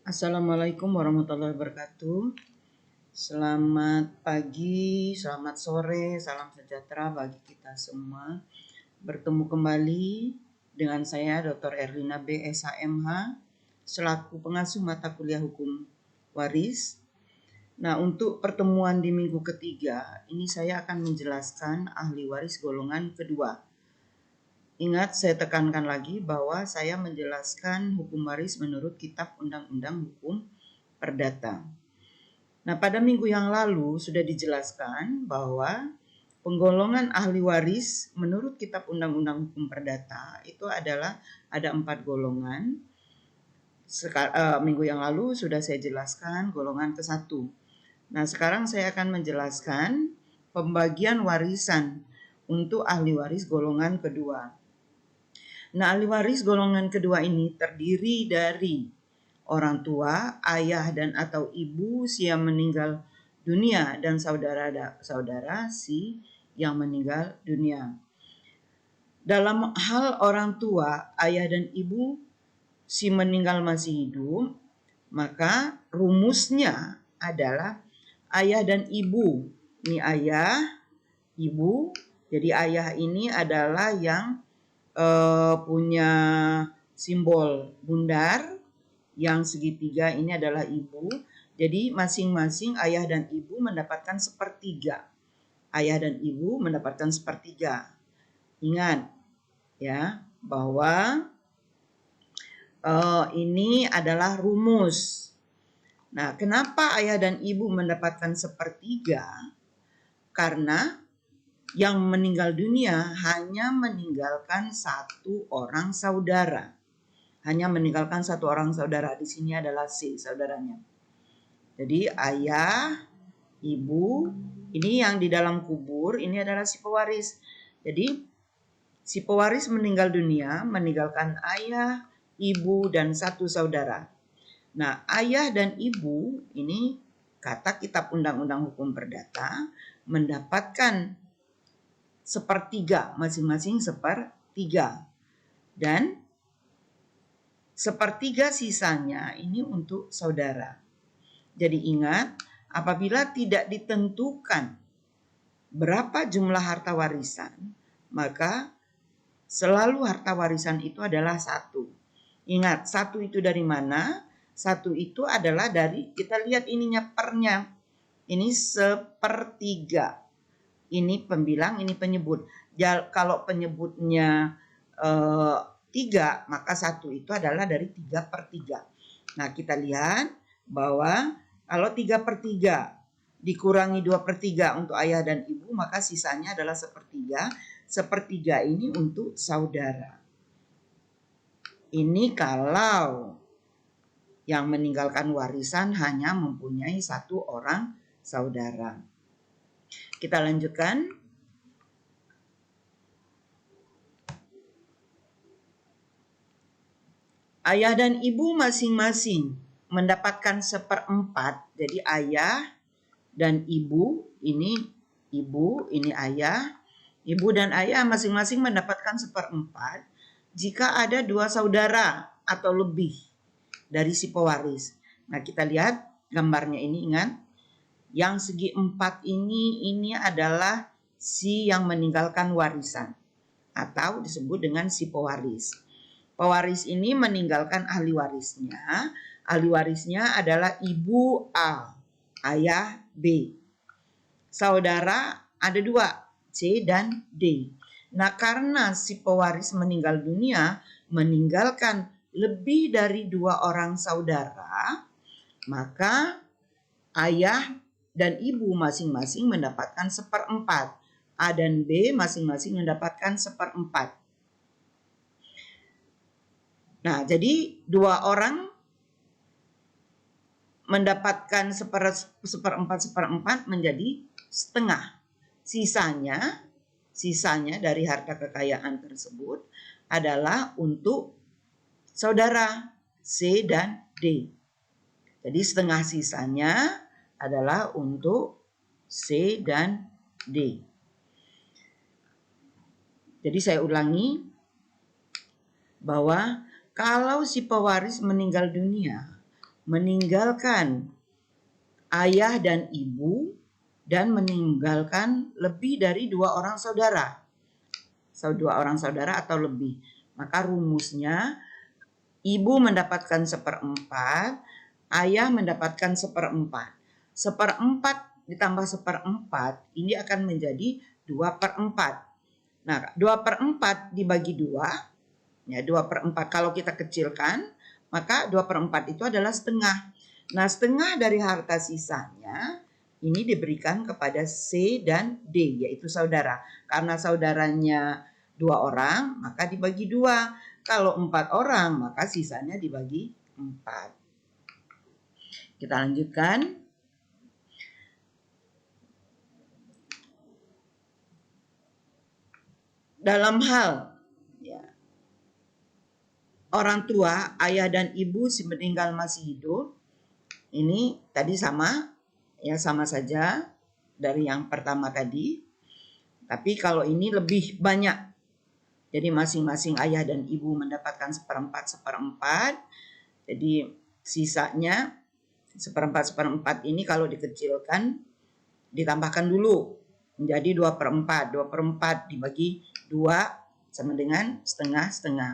Assalamualaikum warahmatullahi wabarakatuh. Selamat pagi, selamat sore, salam sejahtera bagi kita semua. Bertemu kembali dengan saya Dr. Erlina B. SHMH selaku pengasuh mata kuliah hukum waris. Nah, untuk pertemuan di minggu ketiga, ini saya akan menjelaskan ahli waris golongan kedua. Ingat, saya tekankan lagi bahwa saya menjelaskan hukum waris menurut Kitab Undang-Undang Hukum Perdata. Nah, pada minggu yang lalu sudah dijelaskan bahwa penggolongan ahli waris menurut Kitab Undang-Undang Hukum Perdata itu adalah ada 4 golongan. Minggu yang lalu sudah saya jelaskan golongan ke-1. Nah, sekarang saya akan menjelaskan pembagian warisan untuk ahli waris golongan kedua. Nah, ahli waris golongan kedua ini terdiri dari orang tua, ayah dan atau ibu si yang meninggal dunia dan saudara si yang meninggal dunia. Dalam hal orang tua, ayah dan ibu si meninggal masih hidup, maka rumusnya adalah ayah dan ibu. Ini ayah, ibu. Jadi ayah ini adalah yang punya simbol bundar, yang segitiga ini adalah ibu. Jadi masing-masing ayah dan ibu mendapatkan sepertiga. Ayah dan ibu mendapatkan sepertiga. Ingat ya bahwa ini adalah rumus. Nah, kenapa ayah dan ibu mendapatkan sepertiga? Karena yang meninggal dunia hanya meninggalkan satu orang saudara. Hanya meninggalkan satu orang saudara. Di sini adalah C saudaranya. Jadi ayah, ibu, ini yang di dalam kubur, ini adalah si pewaris. Jadi si pewaris meninggal dunia, meninggalkan ayah, ibu, dan satu saudara. Nah, ayah dan ibu ini kata Kitab Undang-Undang Hukum Perdata mendapatkan sepertiga, masing-masing sepertiga. Dan sepertiga sisanya ini untuk saudara. Jadi ingat, apabila tidak ditentukan berapa jumlah harta warisan, maka selalu harta warisan itu adalah satu. Ingat, satu itu dari mana? Satu itu adalah dari, kita lihat ininya pernya. Ini sepertiga. Ini pembilang, ini penyebut. Kalau penyebutnya 3, maka satu itu adalah dari 3/3. Nah, kita lihat bahwa kalau 3/3 dikurangi 2/3 untuk ayah dan ibu, maka sisanya adalah sepertiga. Sepertiga ini untuk saudara. Ini kalau yang meninggalkan warisan hanya mempunyai satu orang saudara. Kita lanjutkan. Ayah dan ibu masing-masing mendapatkan 1/4. Jadi ayah dan ibu, ini ayah. Ibu dan ayah masing-masing mendapatkan 1/4 jika ada 2 saudara atau lebih dari si pewaris. Nah, kita lihat gambarnya ini, ingat. Yang segi 4 ini adalah si yang meninggalkan warisan atau disebut dengan si pewaris. Pewaris ini meninggalkan ahli warisnya. Ahli warisnya adalah ibu A, ayah B. Saudara ada 2, C dan D. Nah, karena si pewaris meninggal dunia, meninggalkan lebih dari 2 orang saudara, maka ayah dan ibu masing-masing mendapatkan 1/4. A dan B masing-masing mendapatkan 1/4. Nah, jadi 2 orang mendapatkan 1/4 menjadi setengah. Sisanya dari harta kekayaan tersebut adalah untuk saudara C dan D. Jadi setengah sisanya adalah untuk C dan D. Jadi saya ulangi bahwa kalau si pewaris meninggal dunia, meninggalkan ayah dan ibu dan meninggalkan lebih dari 2 orang saudara. 2 orang saudara atau lebih. Maka rumusnya ibu mendapatkan 1/4, ayah mendapatkan 1/4. 1/4 ditambah 1/4 ini akan menjadi 2/4. Nah, 2/4 dibagi 2, ya 2/4 kalau kita kecilkan, maka 2/4 itu adalah setengah. Nah, setengah dari harta sisanya ini diberikan kepada C dan D, yaitu saudara. Karena saudaranya 2 orang, maka dibagi 2. Kalau 4 orang, maka sisanya dibagi 4. Kita lanjutkan. Dalam hal ya, orang tua, ayah dan ibu si meninggal masih hidup, ini tadi sama, ya sama saja dari yang pertama tadi. Tapi kalau ini lebih banyak. Jadi masing-masing ayah dan ibu mendapatkan 1/4. Jadi sisanya 1/4 ini kalau dikecilkan ditambahkan dulu menjadi 2/4. 2/4 dibagi 2 sama dengan setengah-setengah.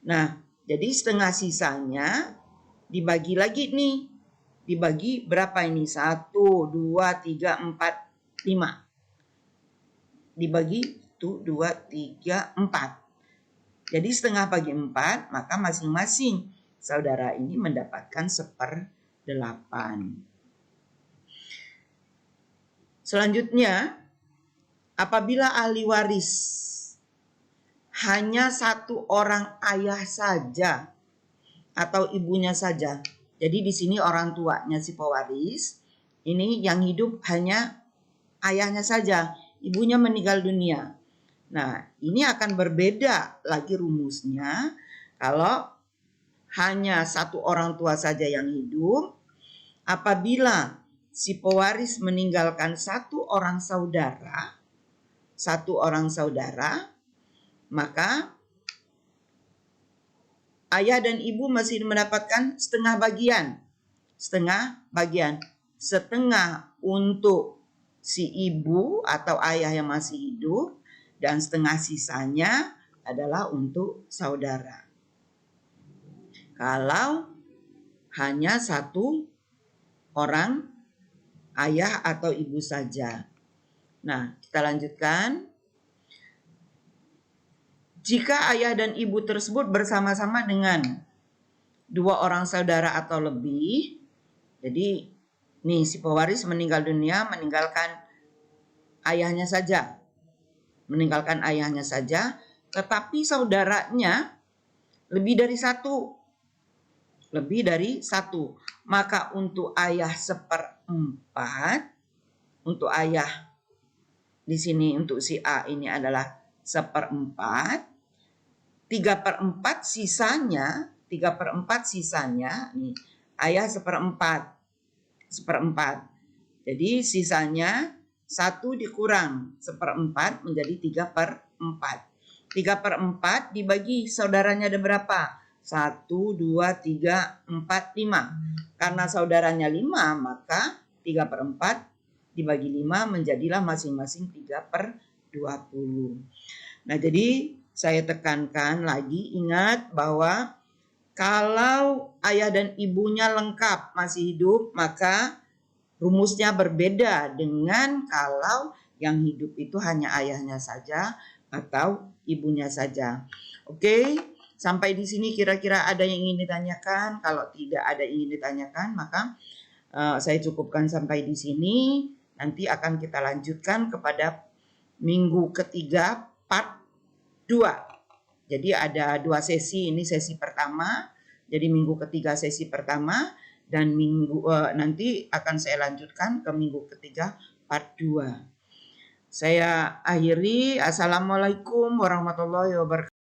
Nah, jadi setengah sisanya dibagi lagi nih. Dibagi berapa ini? 1, 2, 3, 4, 5. Dibagi 1, 2, 3, 4. Jadi setengah bagi 4, maka masing-masing saudara ini mendapatkan 1/8. Selanjutnya, apabila ahli waris hanya 1 orang ayah saja atau ibunya saja. Jadi di sini orang tuanya si pewaris, ini yang hidup hanya ayahnya saja, ibunya meninggal dunia. Nah, ini akan berbeda lagi rumusnya kalau hanya 1 orang tua saja yang hidup. Apabila si pewaris meninggalkan 1 orang saudara, maka ayah dan ibu masih mendapatkan setengah bagian. Setengah untuk si ibu atau ayah yang masih hidup, dan setengah sisanya adalah untuk saudara. Kalau hanya 1 orang ayah atau ibu saja. Nah, kita lanjutkan. Jika ayah dan ibu tersebut bersama-sama dengan 2 orang saudara atau lebih, jadi nih si pewaris meninggal dunia meninggalkan ayahnya saja, tetapi saudaranya lebih dari satu, maka untuk ayah 1/4, untuk ayah di sini untuk si A ini adalah 1/4. 3/4 sisanya nih ayah 1/4. Jadi sisanya 1 dikurang 1/4 menjadi 3/4. 3/4 dibagi saudaranya ada berapa? 1, 2, 3, 4, 5. Karena saudaranya 5, maka 3/4 dibagi 5 menjadilah masing-masing 3/20. Nah, jadi saya tekankan lagi, ingat bahwa kalau ayah dan ibunya lengkap masih hidup, maka rumusnya berbeda dengan kalau yang hidup itu hanya ayahnya saja atau ibunya saja. Oke, sampai di sini kira-kira ada yang ingin ditanyakan? Kalau tidak ada yang ingin ditanyakan, maka saya cukupkan sampai di sini. Nanti akan kita lanjutkan kepada minggu ketiga part 2. Jadi ada 2 sesi, ini sesi pertama. Jadi minggu ketiga sesi pertama, dan nanti akan saya lanjutkan ke minggu ketiga part 2. Saya akhiri. Assalamualaikum warahmatullahi wabarakatuh.